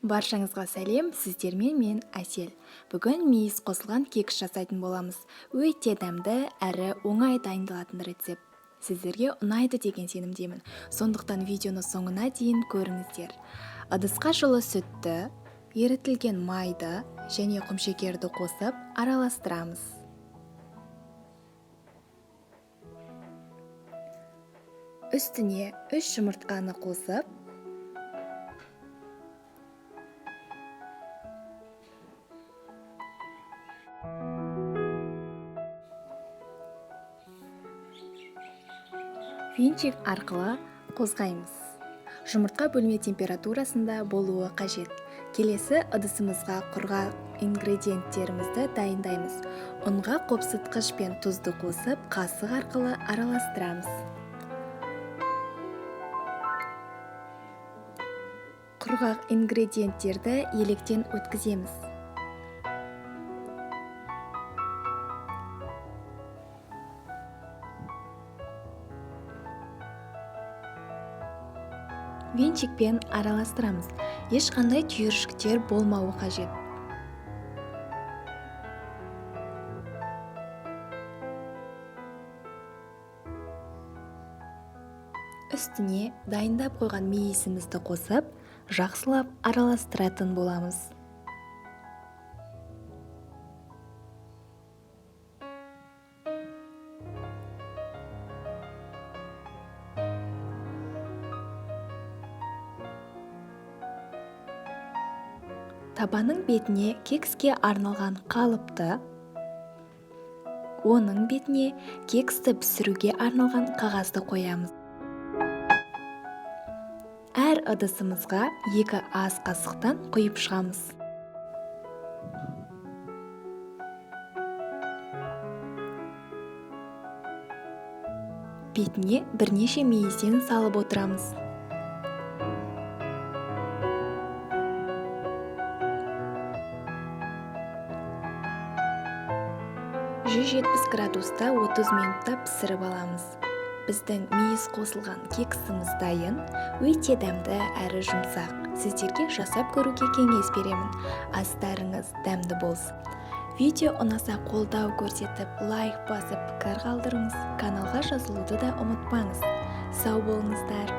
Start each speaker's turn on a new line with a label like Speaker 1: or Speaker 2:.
Speaker 1: Баршаңызға сәлем, сіздермен мен Әсел. Бүгін мейіз қосылған кекс жасайтын боламыз. Өте дәмді әрі оңай дайындалатын рецепт. Сіздерге ұнайды деген сенімдемін. Сондықтан видеоны соңына дейін көріңіздер. Ыдысқа жылы сүтті, ерітілген майды және құмшекерді қосып араластырамыз. Үстіне 3 жұмыртқаны қосып, венчик арқылы қозғаймыз. Жұмыртқа бөлме температурасында болуы қажет. Келесі ыдысымызға құрғақ ингредиенттерімізді дайындаймыз. Ұнға қопсытқыш пен тұзды қосып, қасық арқылы араластырамыз. Құрғақ ингредиенттерді електен өткіземіз. Венчикпен араластырамыз. Ешқандай түйіршіктер болмауы қажет. Үстіне дайындап қойған мейізімізді қосып, жақсылап араластыратын боламыз. Табаның бетіне кекске арналған қалыпты, оның бетіне кексті пісіруге арналған қағазды қоямыз. Әр ыдысымызға 2 ас қасықтан құйып шығамыз. Бетіне бірнеше мейізден салып отырамыз. 170 градуста 30 минутта пісіріп аламыз. Біздің мейіз қосылған кексіміз дайын, өте дәмді әрі жұмсақ. Сіздерге жасап көруге кеңес беремін. Астарыңыз дәмді болсын. Видео ұнаса қолдау көрсетіп, лайк басып, пікір қалдырыңыз. Каналға жазылуды да ұмытпаңыз. Сау болыңыздар.